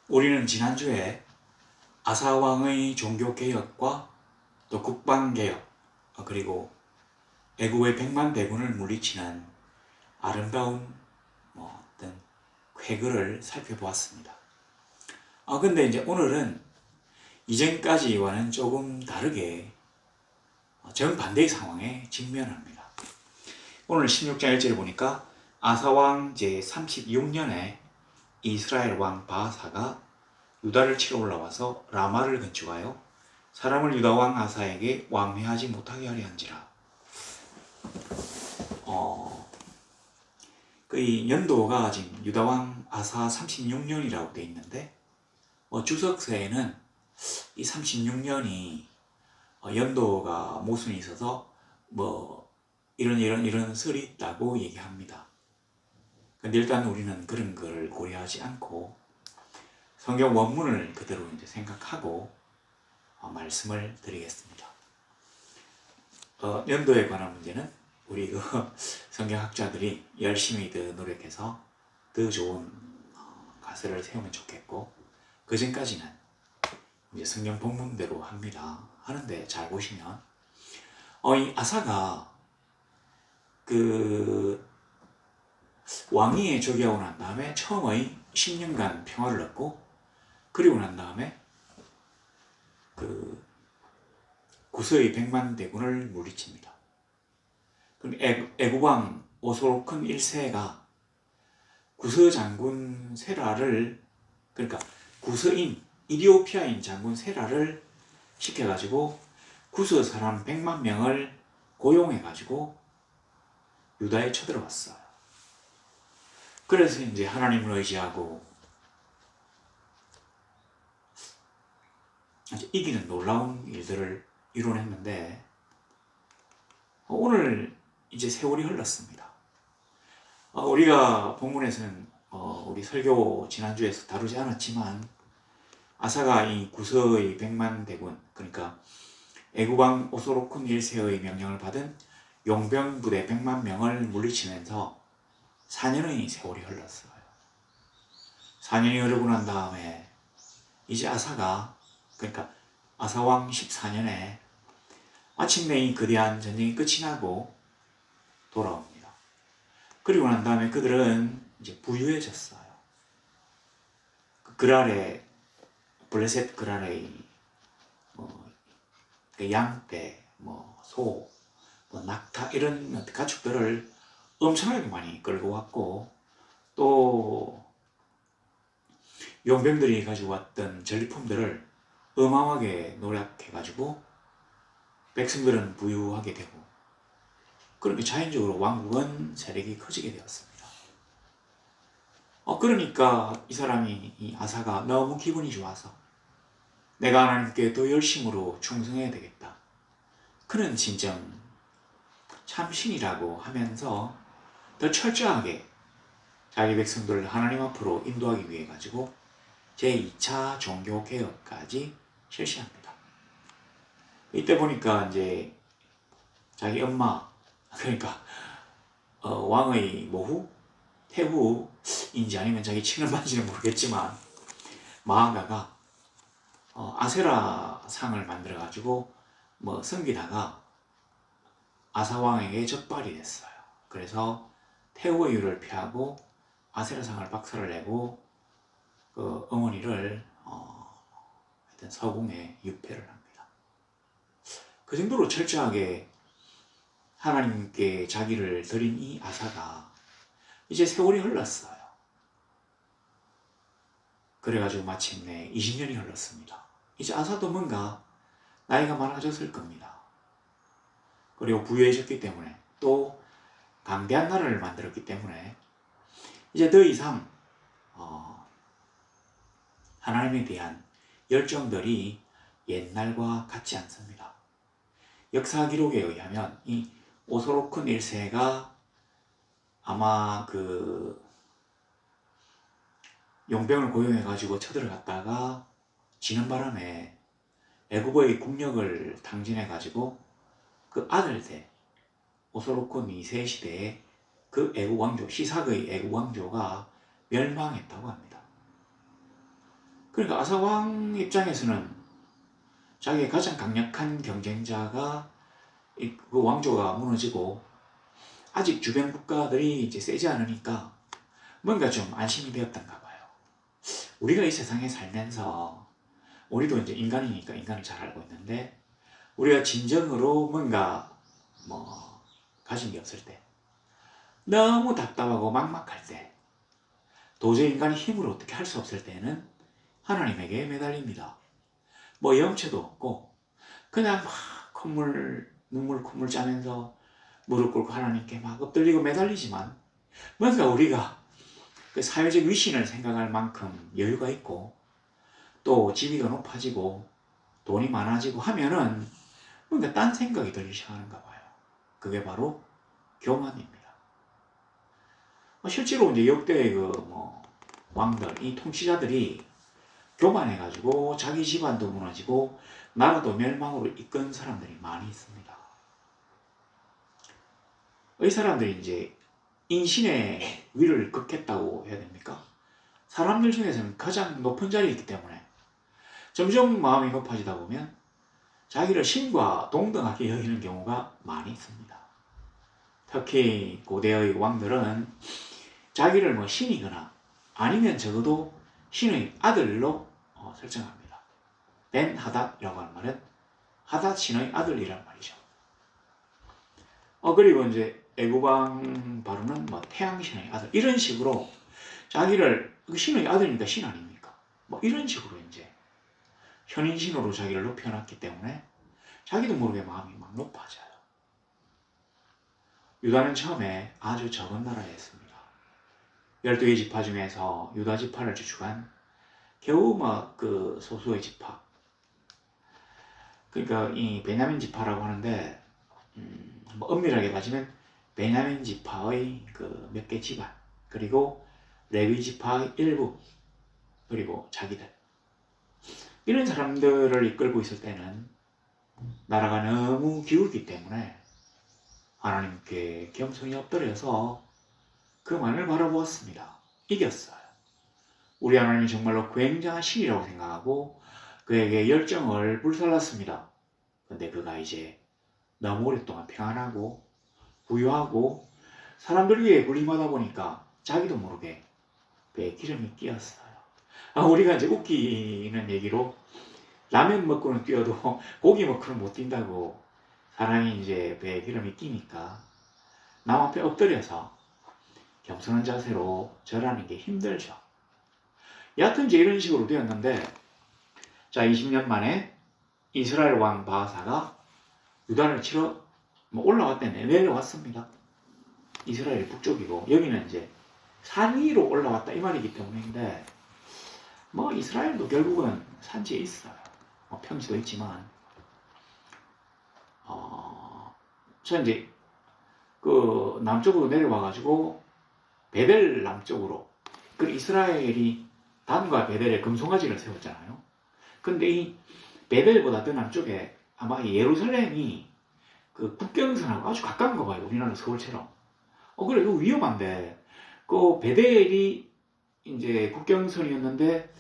우리는 지난주에 아사왕의 종교개혁과 또 국방개혁, 그리고 애국의 백만 대군을 물리치는 아름다운 어떤 쾌거를 살펴보았습니다. 근데 이제 오늘은 이전까지와는 조금 다르게 정반대의 상황에 직면합니다. 오늘 16장 1절을 보니까 아사왕 제36년에 이스라엘 왕 바하사가 유다를 치러 올라와서 라마를 건축하여 사람을 유다 왕 아사에게 왕래하지 못하게 하려 한지라. 그 연도가 지금 유다 왕 아사 36년이라고 되어 있는데 주석서에는 이 36년이 연도가 모순이 있어서 이런 설이 있다고 얘기합니다. 근데 일단 우리는 그런 걸 고려하지 않고 성경 원문을 그대로 이제 생각하고 말씀을 드리겠습니다. 연도에 관한 문제는 우리 성경학자들이 열심히 더 노력해서 더 좋은 가설을 세우면 좋겠고, 그 전까지는 이제 성경 본문대로 합니다. 하는데 잘 보시면 이 아사가 그 왕위에 즉위하고 난 다음에 처음의 10년간 평화를 얻고, 그리고 난 다음에 그 구스의 100만 대군을 물리칩니다. 그럼 애국왕 오스로큰 1세가 구스 장군 세라를, 그러니까 구스인 이디오피아인 장군 세라를 시켜가지고 구스 사람 100만 명을 고용해가지고 유다에 쳐들어갔어요. 그래서 이제 하나님을 의지하고 이기는 놀라운 일들을 이뤄냈는데, 오늘 이제 세월이 흘렀습니다. 우리가 본문에서는 우리 설교 지난주에서 다루지 않았지만 아사가 이 구스의 100만 대군, 그러니까 애국왕 오스로큰 1세의 명령을 받은 용병 부대 100만 명을 물리치면서 4년의 세월이 흘렀어요. 4년이 흐르고 난 다음에 이제 아사가, 그러니까 아사왕 14년에 마침내 이 거대한 전쟁이 끝이 나고 돌아옵니다. 그리고 난 다음에 그들은 이제 부유해졌어요. 그랄의 블레셋 그랄의 양떼, 소, 낙타 이런 가축들을 엄청나게 많이 끌고 왔고, 또 용병들이 가지고 왔던 전리품들을 어마어마하게 노력해가지고 백성들은 부유하게 되고, 그렇게 자연적으로 왕국은 세력이 커지게 되었습니다. 그러니까 이 사람이, 이 아사가 너무 기분이 좋아서 내가 하나님께 더 열심으로 충성해야 되겠다, 그는 진정 참신이라고 하면서 더 철저하게 자기 백성들을 하나님 앞으로 인도하기 위해 가지고 제2차 종교개혁까지 실시합니다. 이때 보니까 이제 자기 엄마, 그러니까 왕의 모후, 태후인지 아니면 자기 친엄마인지는 모르겠지만 마아가가 아세라 상을 만들어 가지고 섬기다가 아사왕에게 적발이 됐어요. 그래서 태후의 유를 피하고 아세라 상을 박살을 내고 그 어머니를 하여튼 서궁에 유폐를 합니다. 그 정도로 철저하게 하나님께 자기를 드린 이 아사가 이제 세월이 흘렀어요. 그래가지고 마침내 20년이 흘렀습니다. 이제 아사도 뭔가 나이가 많아졌을 겁니다. 그리고 부유해졌기 때문에, 또 강대한 나라를 만들었기 때문에 이제 더 이상 하나님에 대한 열정들이 옛날과 같지 않습니다. 역사 기록에 의하면 이 오스로큰 1세가 아마 그 용병을 고용해가지고 쳐들어갔다가 지는 바람에 애국의 국력을 탕진해가지고 그 아들대 오스로큰 2세 시대에 그 애국 왕조, 시삭의 애국 왕조가 멸망했다고 합니다. 그러니까 아사왕 입장에서는 자기의 가장 강력한 경쟁자가 그 왕조가 무너지고 아직 주변 국가들이 이제 세지 않으니까 뭔가 좀 안심이 되었던가 봐요. 우리가 이 세상에 살면서 우리도 이제 인간이니까 인간을 잘 알고 있는데 우리가 진정으로 뭔가 뭐 가진 게 없을 때 너무 답답하고 막막할 때 도저히 인간이 힘으로 어떻게 할 수 없을 때는 하나님에게 매달립니다. 뭐 영체도 없고 그냥 막 눈물 콧물 짜면서 무릎 꿇고 하나님께 막 엎드리고 매달리지만 뭔가 우리가 그 사회적 위신을 생각할 만큼 여유가 있고 또 지위가 높아지고 돈이 많아지고 하면은 뭔가 딴 생각이 들기 시작하는가 봐요. 그게 바로 교만입니다. 실제로 이제 역대의 왕들, 이 통치자들이 교만해가지고 자기 집안도 무너지고 나라도 멸망으로 이끈 사람들이 많이 있습니다. 이 사람들이 이제 인신의 위를 긋겠다고 해야 됩니까? 사람들 중에서는 가장 높은 자리에 있기 때문에 점점 마음이 높아지다 보면 자기를 신과 동등하게 여기는 경우가 많이 있습니다. 특히 고대의 왕들은 자기를 뭐 신이거나 아니면 적어도 신의 아들로 설정합니다. 벤 하닷이라고 하는 말은 하닷 신의 아들이란 말이죠. 그리고 이제 애굽왕 바로는 뭐 태양신의 아들 이런 식으로 자기를 신의 아들이니까 신 아닙니까? 뭐 이런 식으로 이제 현인신으로 자기를 높여놨기 때문에 자기도 모르게 마음이 막 높아져요. 유다는 처음에 아주 적은 나라였습니다. 12개 지파 중에서 유다 지파를 주축한 겨우 그 소수의 지파. 그러니까 이 베냐민 지파라고 하는데 엄밀하게 따지면 베냐민 지파의 그 몇 개 집안 그리고 레위 지파의 일부 그리고 자기들 이런 사람들을 이끌고 있을 때는 나라가 너무 기울기 때문에 하나님께 겸손히 엎드려서 그만을 바라보았습니다. 이겼어요. 우리 하나님이 정말로 굉장한 신이라고 생각하고 그에게 열정을 불살랐습니다. 근데 그가 이제 너무 오랫동안 평안하고 부유하고 사람들 위해 군림하다 보니까 자기도 모르게 배에 기름이 끼었어요. 우리가 이제 웃기는 얘기로 라면 먹고는 뛰어도 고기 먹고는 못 뛴다고 사람이 이제 배에 기름이 끼니까 남 앞에 엎드려서 겸손한 자세로 절하는 게 힘들죠. 여하튼 이제 이런 식으로 되었는데 자 20년 만에 이스라엘 왕 바하사가 유다를 치러 올라왔대네. 내려왔습니다. 이스라엘 북쪽이고 여기는 이제 산 위로 올라왔다 이 말이기 때문인데 이스라엘도 결국은 산지에 있어요. 평지도 있지만 저 이제 그 남쪽으로 내려와가지고 베델 남쪽으로 그 이스라엘이 단과 베델에 금송아지를 세웠잖아요. 근데 이 베델보다 더 남쪽에 아마 예루살렘이 그 국경선하고 아주 가까운 거 봐요. 우리나라 서울처럼. 그래 이거 위험한데 그 베델이 이제 국경선이었는데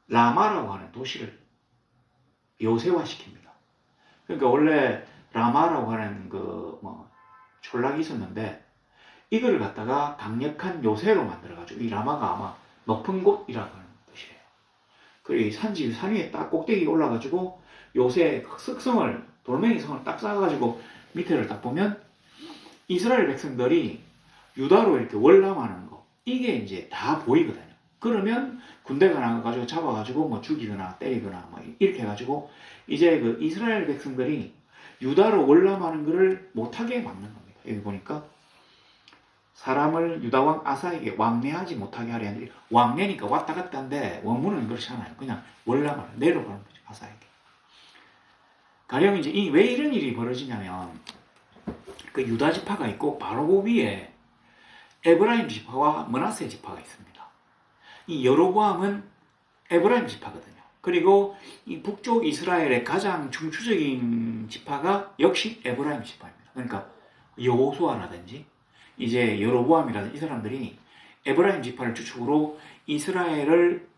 라마라고 하는 도시를 요새화시킵니다. 그러니까 원래 라마라고 하는 촌락이 있었는데 이걸 갖다가 강력한 요새로 만들어가지고 이 라마가 아마 높은 곳이라고 하는 뜻이에요. 그리고 이 산 위에 딱 꼭대기 올라가지고 요새 흑성을 돌멩이 성을 딱 쌓아가지고 밑에를 딱 보면 이스라엘 백성들이 유다로 이렇게 월남하는 거 이게 이제 다 보이거든요. 그러면 군대가 나가가지고 잡아가지고 죽이거나 때리거나 이렇게 해가지고 이제 그 이스라엘 백성들이 유다로 월남하는 것을 못하게 막는 겁니다. 여기 보니까 사람을 유다왕 아사에게 왕래하지 못하게 하려 하는데 왕래니까 왔다 갔다 한데 원문은 그렇지 않아요. 그냥 월남을 내려가는 거죠. 아사에게. 가령 이제 왜 이런 일이 벌어지냐면 그 유다 지파가 있고 바로 그 위에 에브라임 지파와 므낫세 지파가 있습니다. 이 여로보암은 에브라임 지파거든요. 그리고 이 북쪽 이스라엘의 가장 중추적인 지파가 역시 에브라임 지파입니다. 그러니까 여호수아라든지 이제 여로보암이라든지 이 사람들이 에브라임 지파를 주축으로 이스라엘을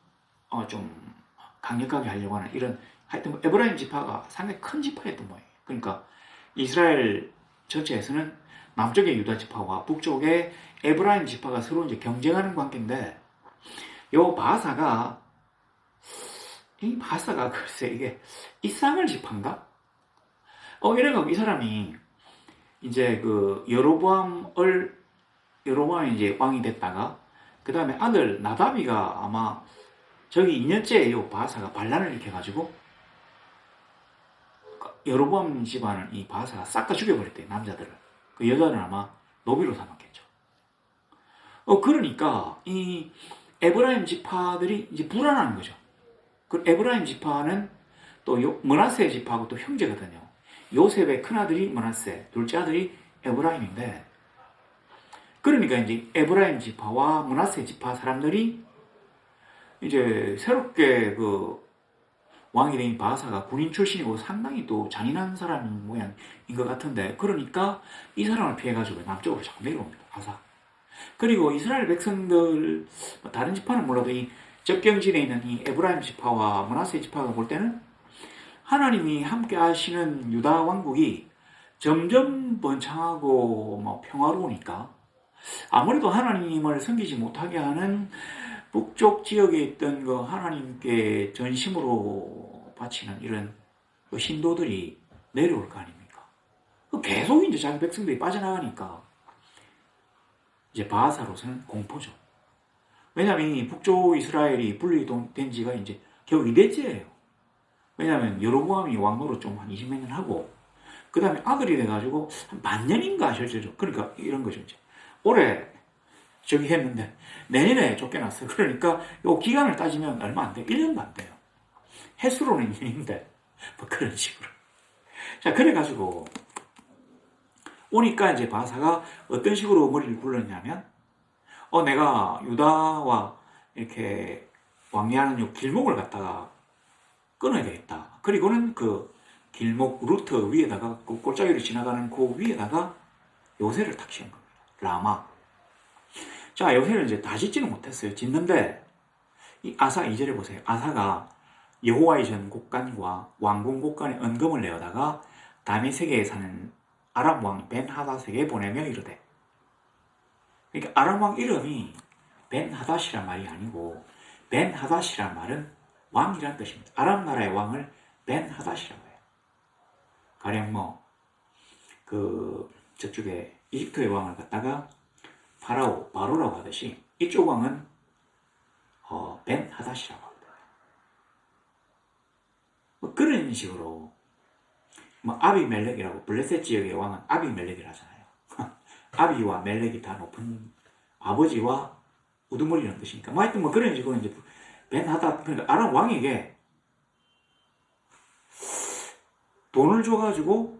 좀 강력하게 하려고 하는 이런 하여튼 뭐 에브라임 지파가 상당히 큰 지파였던 모양이에요. 그러니까 이스라엘 전체에서는 남쪽의 유다 지파와 북쪽의 에브라임 지파가 서로 이제 경쟁하는 관계인데 요 바사가 이 바사가 글쎄 이게 이스라엘 지파인가? 이래가지고 이 사람이 이제 그 여로보암이 이제 왕이 됐다가 그 다음에 아들 나다비가 아마 저기 2년째 요 바사가 반란을 일으켜가지고 여로보암 집안은 이 바사가 싹 다 죽여버렸대요. 남자들을. 그 여자는 아마 노비로 삼았겠죠. 그러니까 이 에브라임 지파들이 이제 불안한 거죠. 그 에브라임 지파는 또 므낫세 지파하고 또 형제거든요. 요셉의 큰아들이 므낫세, 둘째 아들이 에브라임인데 그러니까 이제 에브라임 지파와 므낫세 지파 사람들이 이제 새롭게 그 왕이 된 바사가 군인 출신이고 상당히 또 잔인한 사람 모양인 것 같은데 그러니까 이 사람을 피해가지고 남쪽으로 자꾸 내려옵니다. 바사. 그리고 이스라엘 백성들 다른 지파는 몰라도 이 접경지대에 있는 이 에브라임 지파와 므낫세 지파가 볼 때는 하나님이 함께 하시는 유다 왕국이 점점 번창하고 뭐 평화로우니까 아무래도 하나님을 섬기지 못하게 하는 북쪽 지역에 있던 그 하나님께 전심으로 바치는 이런 그 신도들이 내려올 거 아닙니까? 계속 이제 자기 백성들이 빠져나가니까 이제 바하사로서는 공포죠. 왜냐하면 이 북쪽 이스라엘이 분리된 지가 이제 겨우 2대째예요. 왜냐하면 여로보암이 왕노릇 좀 한 20몇 년 하고 그 다음에 아들이 돼가지고 한 반년인가 실제로 그러니까 이런 거죠. 이제 올해 저기 했는데 내년에 쫓겨났어. 그러니까 요 기간을 따지면 얼마 안 돼요. 1년도 안 돼요. 횟수로는 2년인데 뭐 그런 식으로. 자 그래가지고 오니까 이제 바사가 어떤 식으로 머리를 굴렸냐면 내가 유다와 이렇게 왕래하는 요 길목을 갖다가 끊어야 되겠다. 그리고는 그 길목 루트 위에다가 그 골짜기로 지나가는 그 위에다가 요새를 탁 씌운 겁니다. 라마. 자, 요새를 이제 다 짓지는 못했어요. 짓는데 이 아사 2절에 보세요. 아사가 여호와의 전 곡간과 왕궁 곡간에 언금을 내어다가 다메섹에 사는 아람 왕 벤하닷에게 보내며 이르되. 그러니까 아람 왕 이름이 벤하닷이란 말이 아니고 벤하닷이란 말은 왕이란 뜻입니다. 아람 나라의 왕을 벤하닷이라고 해요. 가령 저쪽에 이집트의 왕을 갖다가 바로라고 하듯이 이쪽 왕은 벤하닷이라고 합니다. 그런 식으로 아비멜렉이라고 블레셋 지역의 왕은 아비멜렉이라 하잖아요. 아비와 멜렉이 다 높은 아버지와 우두머리라는 뜻이니까 하여튼 그런 식으로 이제 벤하닷 그러니까 아람 왕에게 돈을 줘가지고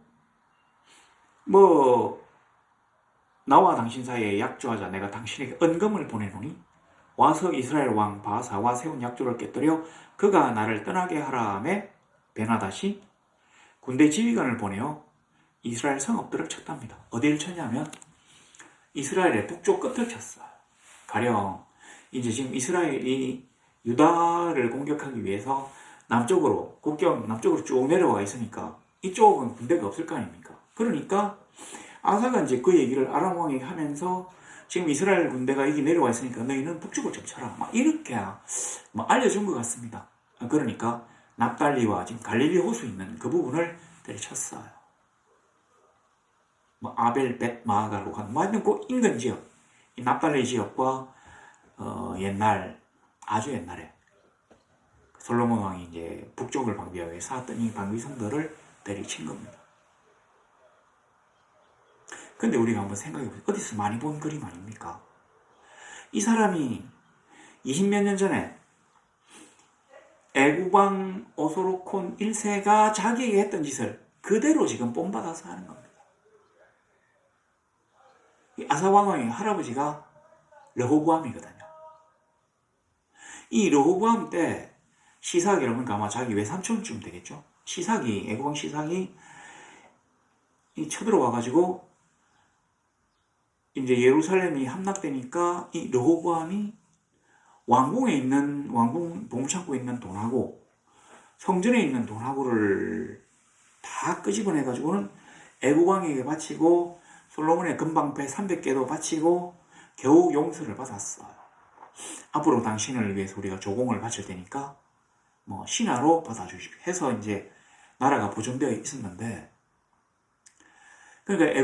나와 당신 사이에 약조하자. 내가 당신에게 언금을 보내노니 와서 이스라엘 왕 바사와 세운 약조를 깨뜨려 그가 나를 떠나게 하라매 벤하닷이 군대 지휘관을 보내어 이스라엘 성읍들을 쳤답니다. 어디를 쳤냐면 이스라엘의 북쪽 끝을 쳤어요. 가령 이제 지금 이스라엘이 유다를 공격하기 위해서 국경 남쪽으로 쭉 내려와 있으니까 이쪽은 군대가 없을 거 아닙니까? 그러니까 아사가 이제 그 얘기를 아람 왕에게 하면서 지금 이스라엘 군대가 여기 내려와 있으니까 너희는 북쪽을 좀 쳐라. 이렇게 알려준 것 같습니다. 그러니까 납달리와 지금 갈릴리 호수 있는 그 부분을 때려쳤어요. 아벨 벳 마가로 하는 하여튼 그 인근 지역, 이 납달리 지역과 아주 옛날에 솔로몬 왕이 이제 북쪽을 방비하기 위해 쌓았던 이 방비성들을 때려친 겁니다. 근데 우리가 한번 생각해보세요. 어디서 많이 본 그림 아닙니까? 이 사람이 20몇 년 전에 애국왕 오소로콘 1세가 자기에게 했던 짓을 그대로 지금 본받아서 하는 겁니다. 이 아사왕의 할아버지가 르호보암이거든요. 이 르호보암 때 시삭이라고 그러니까 아마 자기 외삼촌쯤 되겠죠. 애국왕 시삭이 쳐들어와가지고 이제 예루살렘이 함락되니까 이 르호보암이 왕궁 보물창고에 있는 돈하고 성전에 있는 돈하고를 다 끄집어내 가지고는 애국왕에게 바치고 솔로몬의 금방패 300개도 바치고 겨우 용서를 받았어요. 앞으로 당신을 위해서 우리가 조공을 바칠 테니까 뭐 신하로 받아주십시오 해서 이제 나라가 보존되어 있었는데, 그러니까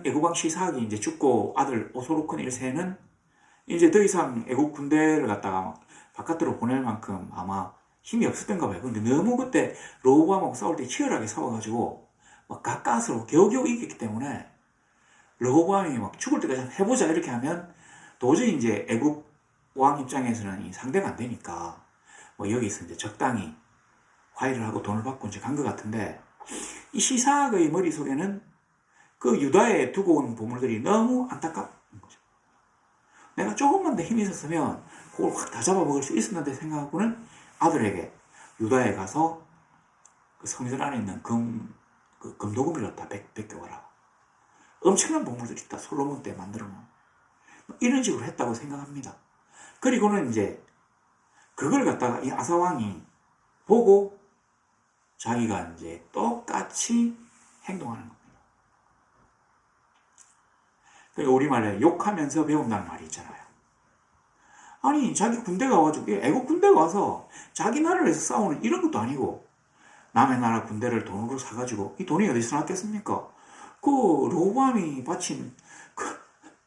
애국왕 시사학이 이제 죽고 아들 오소로큰 1세는 이제 더 이상 애국 군대를 갖다가 바깥으로 보낼 만큼 아마 힘이 없었던가 봐요. 근데 너무 그때 르호보암하고 싸울 때 치열하게 싸워가지고 막 가까스로 겨우겨우 이겼기 때문에 르호보암이 막 죽을 때까지 해보자 이렇게 하면 도저히 이제 애국 왕 입장에서는 상대가 안 되니까 뭐 여기서 이제 적당히 화해를 하고 돈을 받고 이제 간 것 같은데, 이 시사학의 머릿속에는 그 유다에 두고 온 보물들이 너무 안타까운 거죠. 내가 조금만 더 힘이 있었으면 그걸 확 다 잡아먹을 수 있었는데 생각하고는 아들에게 유다에 가서 그 성전 안에 있는 금도금을 다 뺏겨와라. 엄청난 보물들이 있다. 솔로몬 때 만들어 놓은. 이런 식으로 했다고 생각합니다. 그리고는 이제 그걸 갖다가 이 아사왕이 보고 자기가 이제 똑같이 행동하는 겁니다. 그러니까 우리말에 욕하면서 배운다는 말이 있잖아요. 아니 자기 군대가 와가지고 애국 군대가 와서 자기 나라를 위해서 싸우는 이런 것도 아니고 남의 나라 군대를 돈으로 사가지고 이 돈이 어디서 나왔겠습니까? 그 르호보암이 바친 그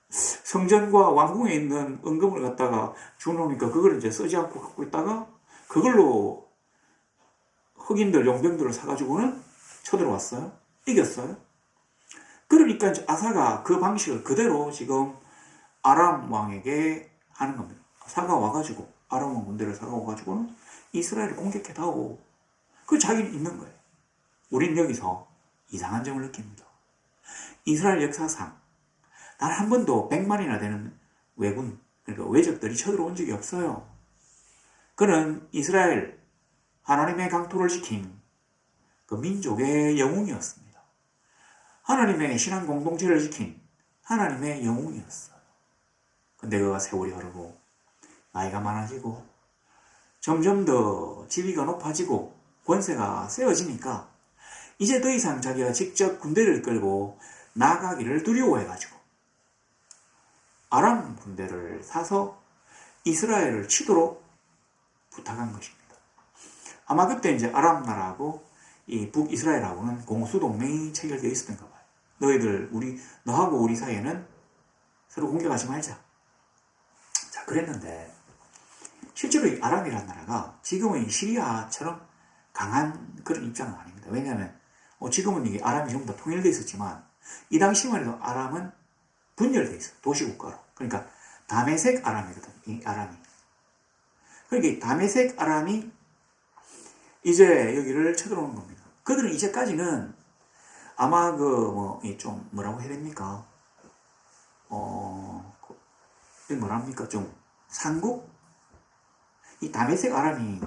성전과 왕궁에 있는 은금을 갖다가 주놓으니까 그걸 이제 쓰지 않고 갖고 있다가 그걸로 흑인들 용병들을 사가지고는 쳐들어왔어요. 이겼어요. 그러니까 이제 아사가 그 방식을 그대로 지금 아람 왕에게 하는 겁니다. 아사가 와가지고 아람 왕 군대를 사가와가지고는 이스라엘을 공격해다오. 그 자기는 있는 거예요. 우린 여기서 이상한 점을 느낍니다. 이스라엘 역사상 단 한 번도 100만이나 되는 왜군, 그러니까 외적들이 쳐들어온 적이 없어요. 그는 이스라엘 하나님의 강토를 지킨 그 민족의 영웅이었습니다. 하나님의 신앙 공동체를 지킨 하나님의 영웅이었어요. 근데 그가 세월이 흐르고 나이가 많아지고 점점 더 지위가 높아지고 권세가 세워지니까 이제 더 이상 자기가 직접 군대를 이끌고 나가기를 두려워해가지고 아람 군대를 사서 이스라엘을 치도록 부탁한 것입니다. 아마 그때 이제 아람 나라하고 이 북이스라엘하고는 공수동맹이 체결되어 있었던가 봐요. 너하고 우리 사이에는 서로 공격하지 말자. 자, 그랬는데 실제로 이 아람이라는 나라가 지금의 시리아처럼 강한 그런 입장은 아닙니다. 왜냐하면 지금은 이게 아람이 전부 다 통일되어 있었지만 이 당시만 해도 아람은 분열되어 있어요. 도시국가로. 그러니까 다메섹 아람이거든. 이 아람이. 그러니까 다메섹 아람이 이제 여기를 쳐들어오는 겁니다. 그들은 이제까지는 아마 좀 뭐라고 해야 됩니까? 뭐랍니까? 좀 상국? 이 다메섹 아람이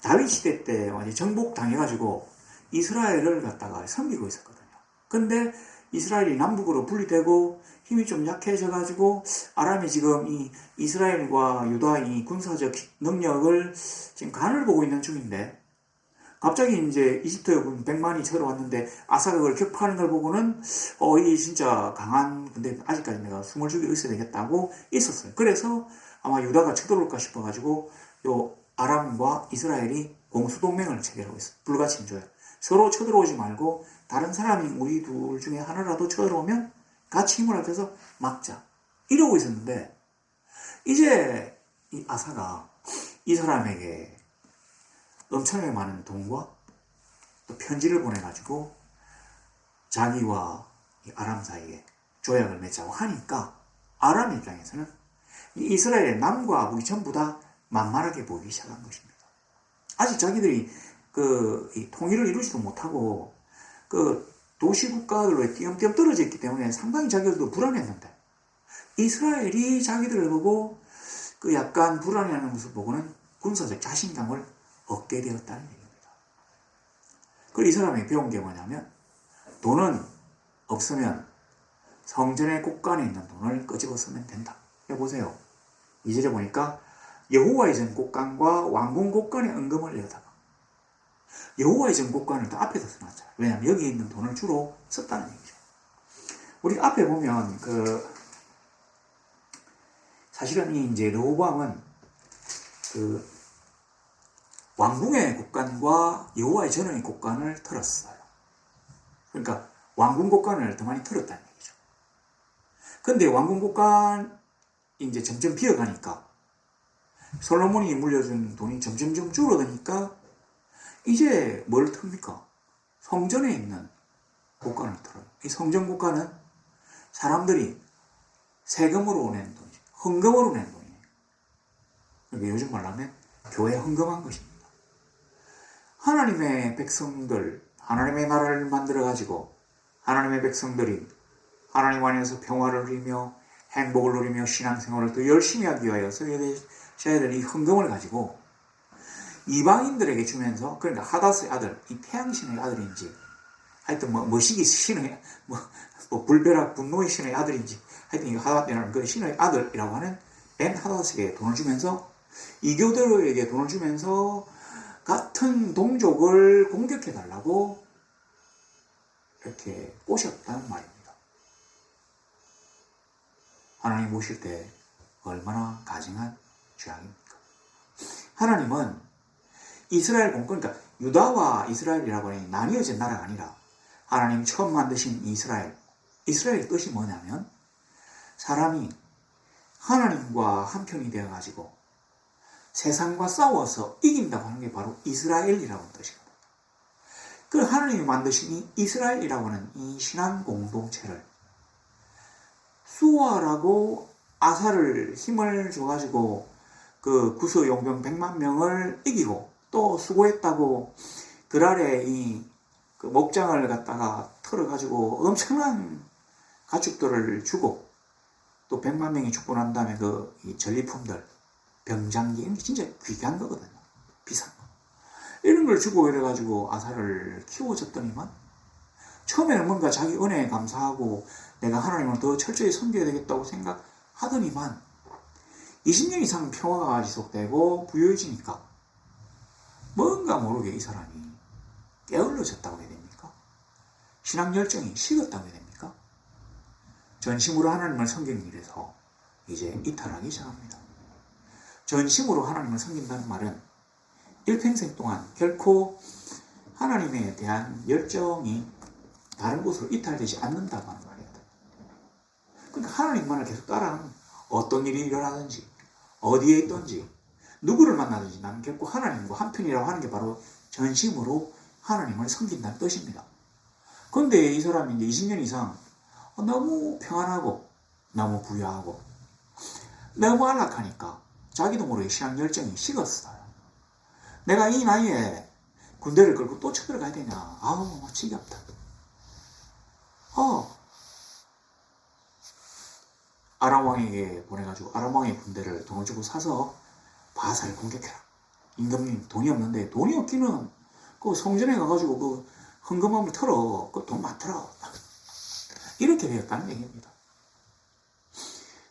다윗 시대 때 완전히 정복당해가지고 이스라엘을 갖다가 섬기고 있었거든요. 근데 이스라엘이 남북으로 분리되고 힘이 좀 약해져가지고 아람이 지금 이 이스라엘과 유다 이 군사적 능력을 지금 간을 보고 있는 중인데 갑자기 이제 이집트 군 100만이 쳐들어왔는데 아사가 그걸 격파하는 걸 보고는 이게 진짜 강한 군대 아직까지 내가 숨을 죽이고 있어야 되겠다고 있었어요. 그래서 아마 유다가 쳐들어올까 싶어가지고 요 아람과 이스라엘이 공수동맹을 체결하고 있어요. 불가침 조약. 서로 쳐들어오지 말고 다른 사람이 우리 둘 중에 하나라도 쳐들어오면 같이 힘을 합해서 막자. 이러고 있었는데 이제 이 아사가 이 사람에게 엄청나게 많은 돈과 또 편지를 보내가지고 자기와 이 아람 사이에 조약을 맺자고 하니까 아람 입장에서는 이 이스라엘의 남과 북이 전부 다 만만하게 보이기 시작한 것입니다. 아직 자기들이 이 통일을 이루지도 못하고 도시국가들로 띄엄띄엄 떨어져 있기 때문에 상당히 자기들도 불안했는데 이스라엘이 자기들을 보고 약간 불안해하는 모습을 보고는 군사적 자신감을 얻게 되었다는 얘기입니다. 그리고 이 사람이 배운 게 뭐냐면 돈은 없으면 성전의 곳간에 있는 돈을 끄집어 쓰면 된다. 보세요. 2절에 보니까 여호와의 전 곳간과 왕궁 곳간의 은금을 내다가 여호와의 전 곳간을 더 앞에다 써놨잖아요. 왜냐하면 여기 있는 돈을 주로 썼다는 얘기죠. 우리 앞에 보면 사실은 이제 르호보암은 왕궁의 곳간과 여호와의 전의 곳간을 털었어요. 그러니까 왕궁 곳간을 더 많이 털었다는 얘기죠. 근데 왕궁 곳간 이제 점점 비어가니까 솔로몬이 물려준 돈이 점점 줄어드니까 이제 뭘 텁니까? 성전에 있는 곳간을 털어요. 이 성전 곳간은 사람들이 세금으로 낸 돈이죠. 헌금으로 낸 돈이에요. 그러니까 요즘 말하면 교회 헌금한 것입니다. 하나님의 백성들, 하나님의 나라를 만들어가지고 하나님의 백성들이 하나님 안에서 평화를 누리며 행복을 누리며 신앙생활을 더 열심히 하기 위하여 써야 될 이 헌금을 가지고 이방인들에게 주면서, 그러니까 하다스의 아들, 이 태양신의 아들인지 하여튼 머시기 신의 불벼락 분노의 신의 아들인지 하여튼 이 하다스라는 그 신의 아들이라고 하는 벤 하다스에게 돈을 주면서 이교도에게 돈을 주면서 같은 동족을 공격해달라고 이렇게 꼬셨다는 말입니다. 하나님 보실 때 얼마나 가증한 죄악입니까? 하나님은 이스라엘 공권, 그러니까 유다와 이스라엘이라고 하니 나뉘어진 나라가 아니라 하나님 처음 만드신 이스라엘의 뜻이 뭐냐면 사람이 하나님과 한편이 되어가지고 세상과 싸워서 이긴다고 하는 게 바로 이스라엘이라는 뜻이거든요. 그 하나님이 만드신 이 이스라엘이라고 하는 이 신앙 공동체를 수아라고 아사를 힘을 줘가지고 그 구스 용병 100만 명을 이기고 또 수고했다고 그랄에 그 목장을 갖다가 털어가지고 엄청난 가축들을 주고 또 100만 명이 죽고 난 다음에 이 전리품들 병장기 이런 게 진짜 귀한 거거든요. 비싼 거. 이런 걸 주고 이래가지고 아사를 키워줬더니만 처음에는 뭔가 자기 은혜에 감사하고 내가 하나님을 더 철저히 섬겨야 되겠다고 생각하더니만 20년 이상 평화가 지속되고 부유해지니까 뭔가 모르게 이 사람이 게을러졌다고 해야 됩니까? 신앙 열정이 식었다고 해야 됩니까? 전심으로 하나님을 섬기는 일에서 이제 이탈하기 시작합니다. 전심으로 하나님을 섬긴다는 말은 일평생 동안 결코 하나님에 대한 열정이 다른 곳으로 이탈되지 않는다고 하는 말이거든요. 그러니까 하나님만을 계속 따라하는 어떤 일이 일어나든지 어디에 있든지 누구를 만나든지 나는 결코 하나님과 한편이라고 하는 게 바로 전심으로 하나님을 섬긴다는 뜻입니다. 그런데 이 사람이 이제 20년 이상 너무 평안하고 너무 부유하고 너무 안락하니까 자기도 모르게 신앙 열정이 식었어요. 내가 이 나이에 군대를 끌고 또 쳐들어가야 되냐. 아우 지겹다. 아람 왕에게 보내가지고 아람 왕의 군대를 돈을 주고 사서 바사를 공격해라. 임금님 돈이 없는데 돈이 없기는 그 성전에 가가지고 그 헌금함을 털어. 그 돈 많더라. 이렇게 되었다는 얘기입니다.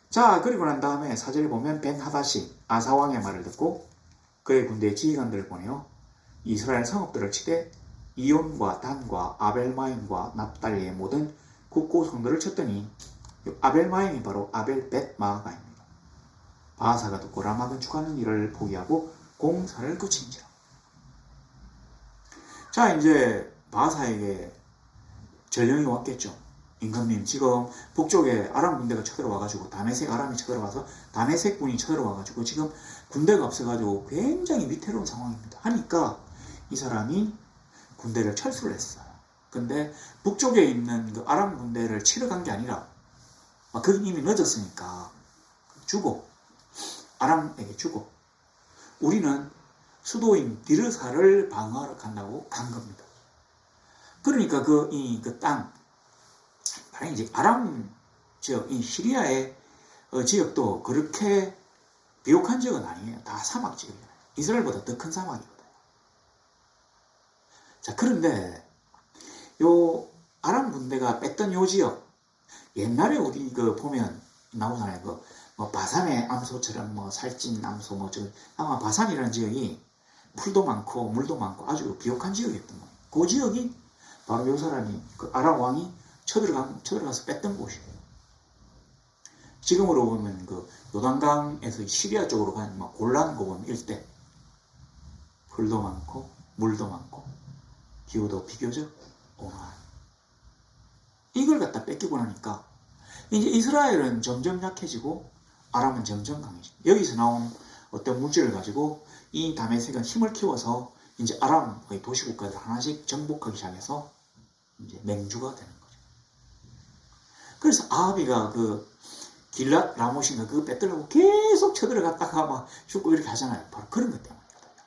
자, 그리고 난 다음에 사절에 보면 벤 하닷이 아사왕의 말을 듣고 그의 군대의 지휘관들을 보내어 이스라엘 성읍들을 치되 이온과 단과 아벨마임과 납달리의 모든 국고성들을 쳤더니 아벨마임이 바로 아벨벳마가입니다. 바하사가 듣고 라마 건축하는 일을 포기하고 공사를 그친지라. 자, 이제 바하사에게 전령이 왔겠죠. 임금님, 지금 북쪽에 아람 군대가 쳐들어와가지고 다메섹 아람이 쳐들어와서 다메섹 군이 쳐들어와가지고 지금 군대가 없어가지고 굉장히 위태로운 상황입니다. 하니까 이 사람이 군대를 철수를 했어요. 근데 북쪽에 있는 그 아람 군대를 치러 간 게 아니라 그게 이미 늦었으니까 주고 아람에게 주고 우리는 수도인 디르사를 방어하러 간다고 간 겁니다. 그러니까 그 땅, 이제 아람 지역, 이 시리아의 지역도 그렇게 비옥한 지역은 아니에요. 다 사막 지역이에요. 이스라엘보다 더 큰 사막이거든요. 자, 그런데 요 아람 군대가 뺐던 요 지역, 옛날에 우리 보면 나오잖아요. 뭐 바산의 암소처럼 뭐 살찐 암소 아마 바산이라는 지역이 풀도 많고 물도 많고 아주 비옥한 지역이었던 거예요. 그 지역이 바로 요 사람이 그 아람 왕이 쳐들어가서 뺐던 곳이에요. 지금으로 보면 그 요단강에서 시리아 쪽으로 가는 뭐 골란 고원 일대, 풀도 많고 물도 많고 기후도 비교적 온화한, 이걸 갖다 뺏기고 나니까 이제 이스라엘은 점점 약해지고 아람은 점점 강해지고, 여기서 나온 어떤 물질을 가지고 이 다메섹은 힘을 키워서 이제 아람의 도시국가들 하나씩 정복하기 시작해서 이제 맹주가 되는 거죠. 그래서 아하비가 그 길랏 라못인가 그거 뺏들려고 계속 쳐들어갔다가 막 죽고 이렇게 하잖아요. 바로 그런 것 때문이거든요.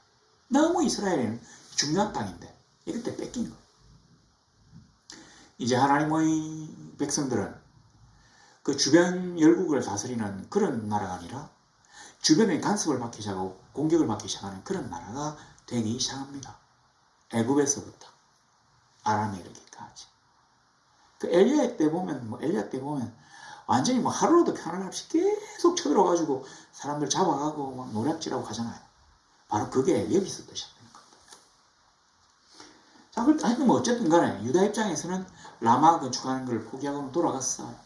너무 이스라엘은 중요한 땅인데 이럴 때 뺏긴 거예요. 이제 하나님의 백성들은 그 주변 열국을 다스리는 그런 나라가 아니라 주변에 간섭을 받기 시작하고 공격을 받기 시작하는 그런 나라가 되기 시작합니다. 애굽에서부터 아람에 이르기까지. 그 엘리야 때 보면 완전히 뭐 하루라도 편안할 없이 계속 쳐들어가지고 사람들 잡아가고 막 노략질하고 하잖아요. 바로 그게 여기서부터 시작되는 겁니다. 자, 하여튼 뭐 어쨌든 간에 유다 입장에서는 라마 건축하는 걸 포기하고 돌아갔어요.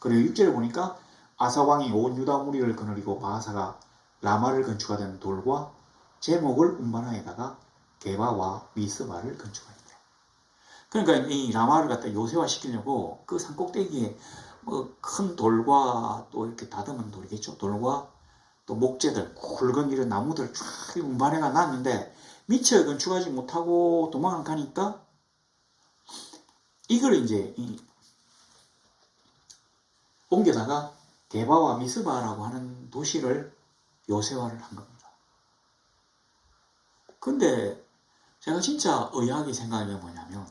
그리고 6절에 보니까 아사 왕이 온 유다 무리를 거느리고 바하사가 라마를 건축하던 돌과 제목을 운반하에다가 게바와 미스바를 건축하였대. 그러니까 이 라마를 갖다 요새화 시키려고 그 산꼭대기에 뭐 큰 돌과 또 이렇게 다듬은 돌이겠죠. 돌과 또 목재들, 굵은 이런 나무들 쫙 운반해가 놨는데 미처 건축하지 못하고 도망을 가니까 이걸 이제 옮겨다가 게바와 미스바라고 하는 도시를 요새화를 한 겁니다. 근데 제가 진짜 의아하게 생각한 게 뭐냐면,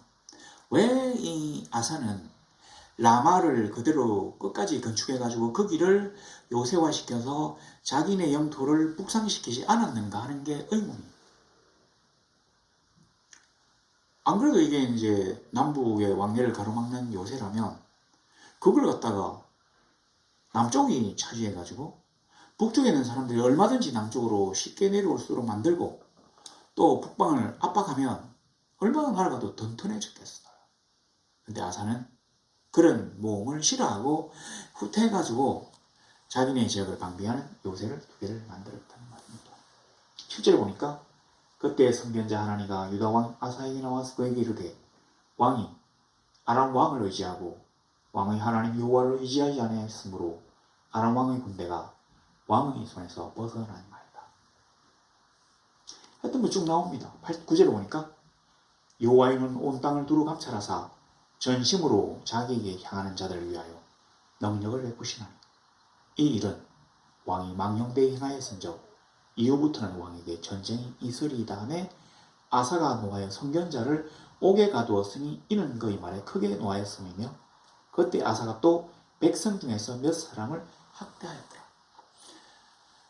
왜 이 아사는 라마를 그대로 끝까지 건축해가지고 거기를 요새화시켜서 자기네 영토를 북상시키지 않았는가 하는 게 의문이에요. 안 그래도 이게 이제 남북의 왕래를 가로막는 요새라면 그걸 갖다가 남쪽이 차지해가지고 북쪽에 있는 사람들이 얼마든지 남쪽으로 쉽게 내려올 수 있도록 만들고 또 북방을 압박하면 얼마나 나라가 더 튼튼해졌겠어요. 근데 아사는 그런 모험을 싫어하고 후퇴해가지고 자기네 지역을 방비하는 요새를 2개를 만들었다는 말입니다. 실제로 보니까 그때 선견자 하나니가 유다왕 아사에게 나와서 그에게 이르되, 왕이 아람 왕을 의지하고 왕의 하나님 여호와를 의지하지 아니하였으므로 아람 왕의 군대가 왕의 손에서 벗어나는 말이다. 하여튼 뭐 쭉 나옵니다. 9절에 보니까 여호와는 온 땅을 두루 감찰하사 전심으로 자기에게 향하는 자들을 위하여 능력을 베푸시나니 이 일은 왕이 망령되이 행하였은즉 이후부터는 왕에게 전쟁이 있으리이다 하매 아사가 노하여 선견자를 옥에 가두었으니 이는 그의 말에 크게 노하였음이며 그때 아사가 또 백성 중에서 몇 사람을 학대하였더라.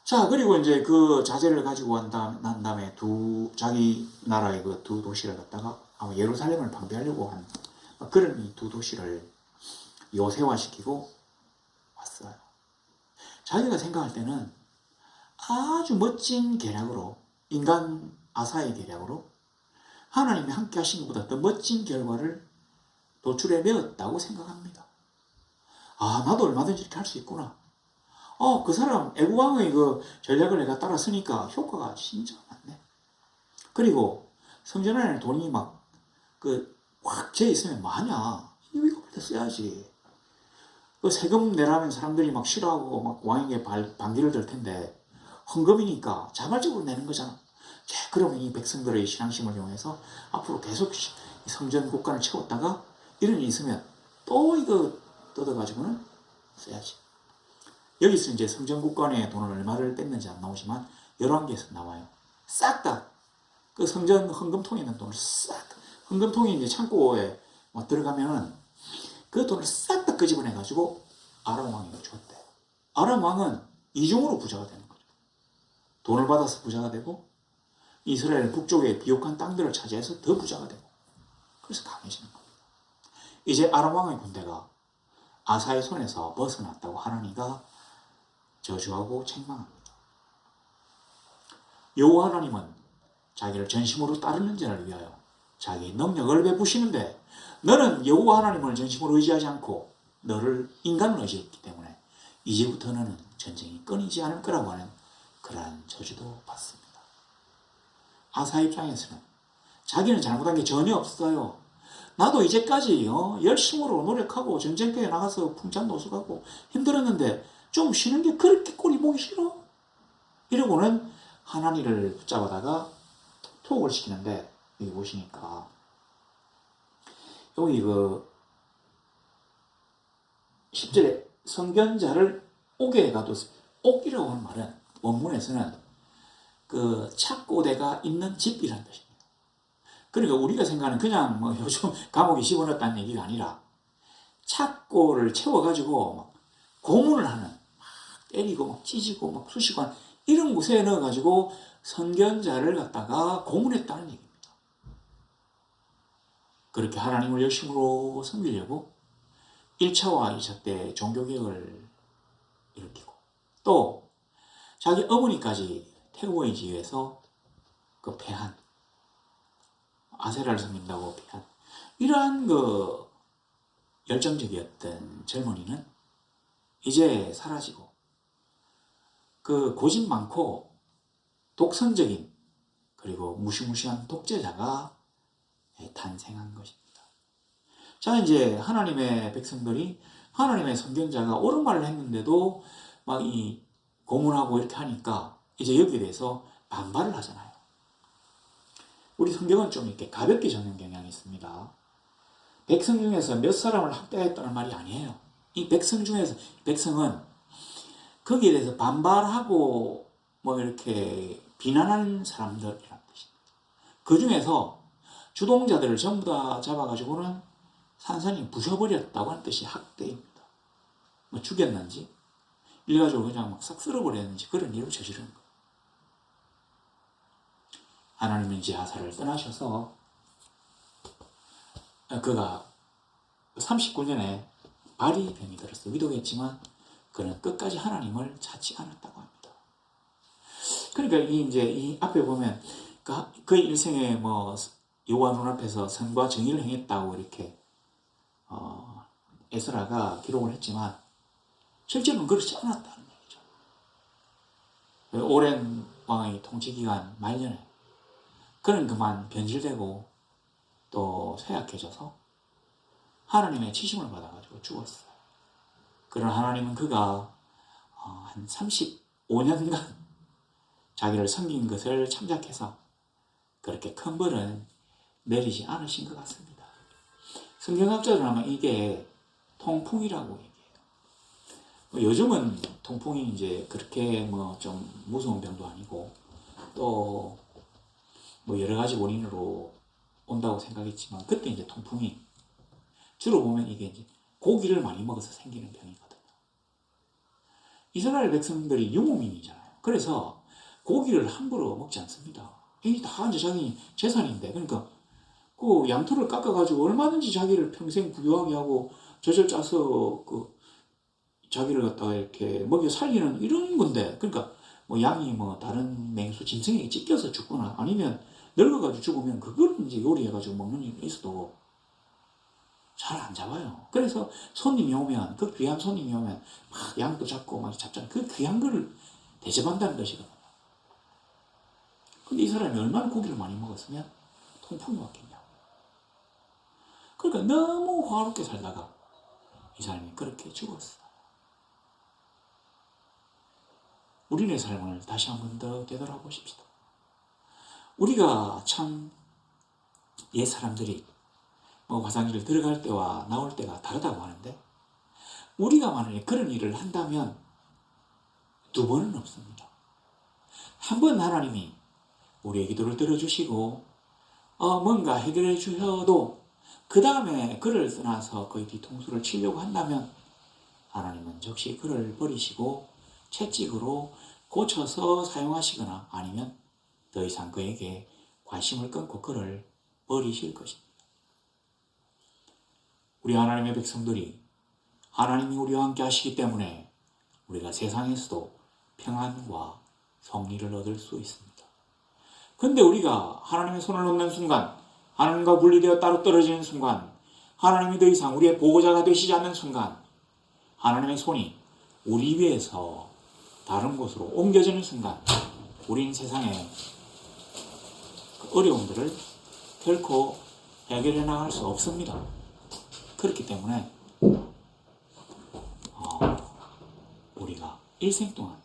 자, 그리고 이제 그 자재를 가지고 난 다음에 자기 나라의 그 두 도시를 갖다가 아마 예루살렘을 방비하려고 한 그런 이 두 도시를 요새화시키고 왔어요. 자기가 생각할 때는 아주 멋진 계략으로, 인간 아사의 계략으로 하나님이 함께 하신 것보다 더 멋진 결과를 도출해내었다고 생각합니다. 아, 나도 얼마든지 이렇게 할 수 있구나. 그 사람 애국왕의 그 전략을 내가 따라 쓰니까 효과가 진짜 많네. 그리고 성전 안에 돈이 막 확 재 있으면 뭐하냐. 이거부터 써야지. 그 세금 내라면 사람들이 막 싫어하고 막 왕에게 반기를 들 텐데 헌금이니까 자발적으로 내는 거잖아. 자, 그러면 이 백성들의 신앙심을 이용해서 앞으로 계속 성전 국간을 채웠다가 이런 일이 있으면 또 이거 뜯어가지고는 써야지. 여기서 이제 성전 국간의 돈을 얼마를 뺐는지 안 나오지만 열왕기에서 나와요. 싹 다 그 성전 헌금통에 있는 돈을 헌금통이 이제 창고에 들어가면 그 돈을 싹 다 끄집어내가지고 아람 왕에게 줬대요. 아람 왕은 이중으로 부자가 되는 거죠. 돈을 받아서 부자가 되고 이스라엘 북쪽의 비옥한 땅들을 차지해서 더 부자가 되고, 그래서 강해지는 겁니다. 이제 아람 왕의 군대가 아사의 손에서 벗어났다고 하나니가 저주하고 책망합니다. 여호와 하나님은 자기를 전심으로 따르는 자를 위하여 자기의 능력을 베푸시는데 너는 여호와 하나님을 전심으로 의지하지 않고 너를 인간을 의지했기 때문에 이제부터 너는 전쟁이 끊이지 않을 거라고 하는 그러한 저주도 받습니다. 아사 입장에서는 자기는 잘못한 게 전혀 없어요. 나도 이제까지 열심으로 노력하고 전쟁터에 나가서 풍찬노숙하고 힘들었는데 좀 쉬는 게 그렇게 꼴이 보기 싫어? 이러고는 하나님을 붙잡아다가 투옥을 시키는데 여기 보시니까 여기 10절에 선견자를 옥에 가뒀어요. 옥이라고 하는 말은 원문에서는 그 착고대가 있는 집이라는 뜻입니다. 그러니까 우리가 생각하는 그냥 요즘 감옥에 집어넣었다는 얘기가 아니라 착고를 채워가지고 막 고문을 하는, 막 때리고 막 찢고 막 쑤시고 하는 이런 곳에 넣어가지고 선견자를 갖다가 고문했다는 얘기입니다. 그렇게 하나님을 열심으로 섬기려고 1차와 2차 때 종교개혁을 일으키고 또 자기 어머니까지 태우어야지 위해서 그 패한, 아세라를 섬긴다고 패한 이러한 열정적이었던 젊은이는 이제 사라지고 그 고집 많고 독선적인 그리고 무시무시한 독재자가 탄생한 것입니다. 자, 이제 하나님의 백성들이 하나님의 선견자가 옳은 말을 했는데도 막 이 고문하고 이렇게 하니까 이제 여기에 대해서 반발을 하잖아요. 우리 성경은 좀 이렇게 가볍게 적는 경향이 있습니다. 백성 중에서 몇 사람을 학대했다는 말이 아니에요. 이 백성 중에서, 백성은 거기에 대해서 반발하고 뭐 이렇게 비난하는 사람들이라는 뜻입니다. 그 중에서 주동자들을 전부 다 잡아가지고는 산산히 부셔버렸다고 하는 뜻이 학대입니다. 뭐 죽였는지, 일가족을 그냥 막 싹 쓸어버렸는지 그런 일을 저지른 거예요. 하나님은 이제 아사를 떠나셔서 그가 39년에 발이 병이 들었어요. 위독했지만 그는 끝까지 하나님을 찾지 않았다고 합니다. 그러니까 이 앞에 보면 그의 일생에 뭐 여호와 눈앞에서 선과 정의를 행했다고 이렇게 에스라가 기록을 했지만 실제로는 그렇지 않았다는 얘기죠. 오랜 왕의 통치 기간 말년에 그는 그만 변질되고 또 쇠약해져서 하나님의 치심을 받아가지고 죽었어요. 그러나 하나님은 그가 한 35년간 자기를 섬긴 것을 참작해서 그렇게 큰 벌은 내리지 않으신 것 같습니다. 성경학자들은 아마 이게 통풍이라고 얘기해요. 요즘은 통풍이 이제 그렇게 뭐 좀 무서운 병도 아니고 또 뭐 여러 가지 원인으로 온다고 생각했지만 그때 이제 통풍이 주로 보면 이게 이제 고기를 많이 먹어서 생기는 병이거든요. 이스라엘 백성들이 유목민이잖아요. 그래서 고기를 함부로 먹지 않습니다. 이게 다 이제 자기 재산인데, 그러니까 그 양털을 깎아가지고 얼마든지 자기를 평생 부유하게 하고 젖을 짜서 그 자기를 갖다가 이렇게 먹여 살리는 이런 건데, 그러니까 뭐 양이 뭐 다른 맹수 짐승에게 찢겨서 죽거나 아니면 늙어가지고 죽으면 그걸 이제 요리해가지고 먹는 일이 있어도 잘 안 잡아요. 그래서 손님이 오면, 그 귀한 손님이 오면 막 양도 잡고 막 잡잖아요. 그 귀한 거를 대접한다는 것이거든요. 근데 이 사람이 얼마나 고기를 많이 먹었으면 통풍이 왔겠냐고. 그러니까 너무 화롭게 살다가 이 사람이 그렇게 죽었어요. 우리의 삶을 다시 한 번 더 되돌아보십시다. 우리가 참 옛 사람들이 뭐 화장실을 들어갈 때와 나올 때가 다르다고 하는데 우리가 만약에 그런 일을 한다면 두 번은 없습니다. 한 번 하나님이 우리의 기도를 들어주시고 뭔가 해결해 주셔도 그 다음에 그를 떠나서 그의 뒤통수를 치려고 한다면 하나님은 즉시 그를 버리시고 채찍으로 고쳐서 사용하시거나 아니면 더 이상 그에게 관심을 끊고 그를 버리실 것입니다. 우리 하나님의 백성들이 하나님이 우리와 함께 하시기 때문에 우리가 세상에서도 평안과 성리를 얻을 수 있습니다. 근데 우리가 하나님의 손을 놓는 순간, 하나님과 분리되어 따로 떨어지는 순간, 하나님이 더 이상 우리의 보호자가 되시지 않는 순간, 하나님의 손이 우리 위에서 다른 곳으로 옮겨지는 순간, 우리는 세상의 그 어려움들을 결코 해결해 나갈 수 없습니다. 그렇기 때문에 우리가 일생 동안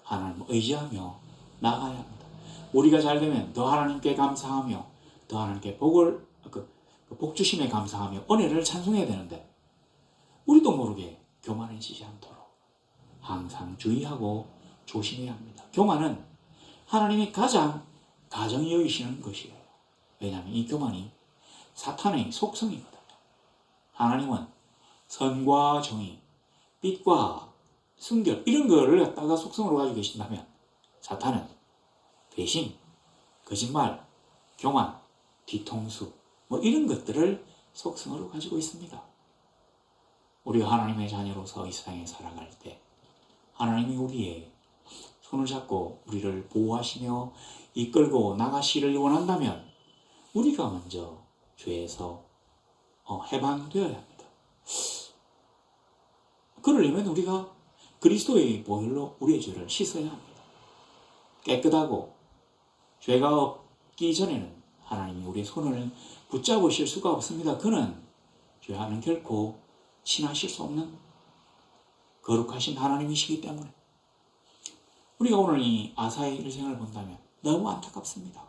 하나님을 의지하며 나가야 합니다. 우리가 잘 되면 더 하나님께 감사하며 더 하나님께 복 주심에 감사하며 은혜를 찬송해야 되는데, 우리도 모르게 교만해지지 않도록 항상 주의하고 조심해야 합니다. 교만은 하나님이 가장 가정히 여기시는 것이에요. 왜냐하면 이 교만이 사탄의 속성입니다. 하나님은 선과 정의, 빛과 순결, 이런 거를 갖다가 속성으로 가지고 계신다면, 사탄은 배신, 거짓말, 교만, 뒤통수, 이런 것들을 속성으로 가지고 있습니다. 우리가 하나님의 자녀로서 이 세상에 살아갈 때 하나님이 우리의 손을 잡고 우리를 보호하시며 이끌고 나가시를 원한다면 우리가 먼저 죄에서 해방되어야 합니다. 그러려면 우리가 그리스도의 보혈로 우리의 죄를 씻어야 합니다. 깨끗하고 죄가 없기 전에는 하나님이 우리의 손을 붙잡으실 수가 없습니다. 그는 죄와는 결코 친하실 수 없는 거룩하신 하나님이시기 때문에 우리가 오늘 이 아사의 일생을 본다면 너무 안타깝습니다.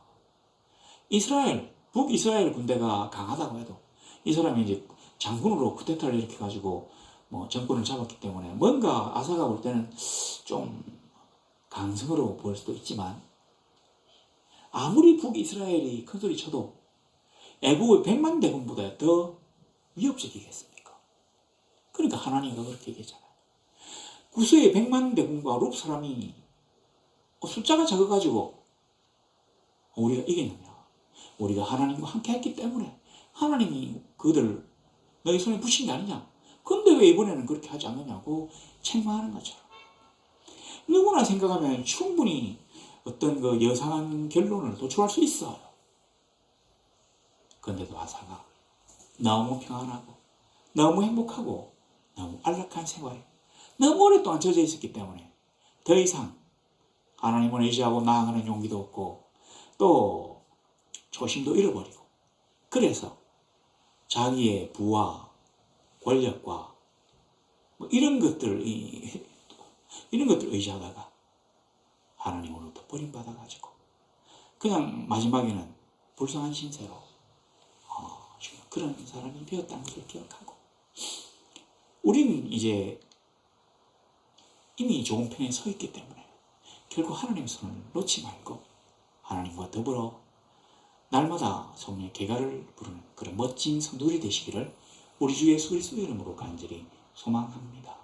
북이스라엘 군대가 강하다고 해도 이 사람이 이제 장군으로 쿠데타를 일으켜가지고 정권을 잡았기 때문에 뭔가 아사가 볼 때는 좀 강성으로 보일 수도 있지만, 아무리 북이스라엘이 큰소리 쳐도 애국의 100만 대군보다 더 위협적이겠습니까? 그러니까 하나님이 그렇게 얘기했잖아요. 구스의 100만 대군과 룹 사람이 숫자가 적어가지고 우리가 이겼느냐? 우리가 하나님과 함께 했기 때문에 하나님이 그들을 너희 손에 붙인 게 아니냐? 근데 왜 이번에는 그렇게 하지 않느냐고 책망하는 것처럼, 누구나 생각하면 충분히 어떤 그 여상한 결론을 도출할 수 있어요. 그런데도 아사가 너무 평안하고 너무 행복하고 너무 안락한 생활에 너무 오랫동안 젖어 있었기 때문에 더 이상 하나님을 의지하고 나아가는 용기도 없고 또 초심도 잃어버리고, 그래서 자기의 부와 권력과 이런 것들을 의지하다가 하나님으로부터 버림받아가지고 그냥 마지막에는 불쌍한 신세로 그런 사람이 되었다는 것을 기억하고, 우리는 이제 이미 좋은 편에 서 있기 때문에 결국 하나님의 손을 놓지 말고 하나님과 더불어 날마다 성령의 계가를 부르는 그런 멋진 성도들이 되시기를 우리 주 예수 그리스도의 이름으로 간절히 소망합니다.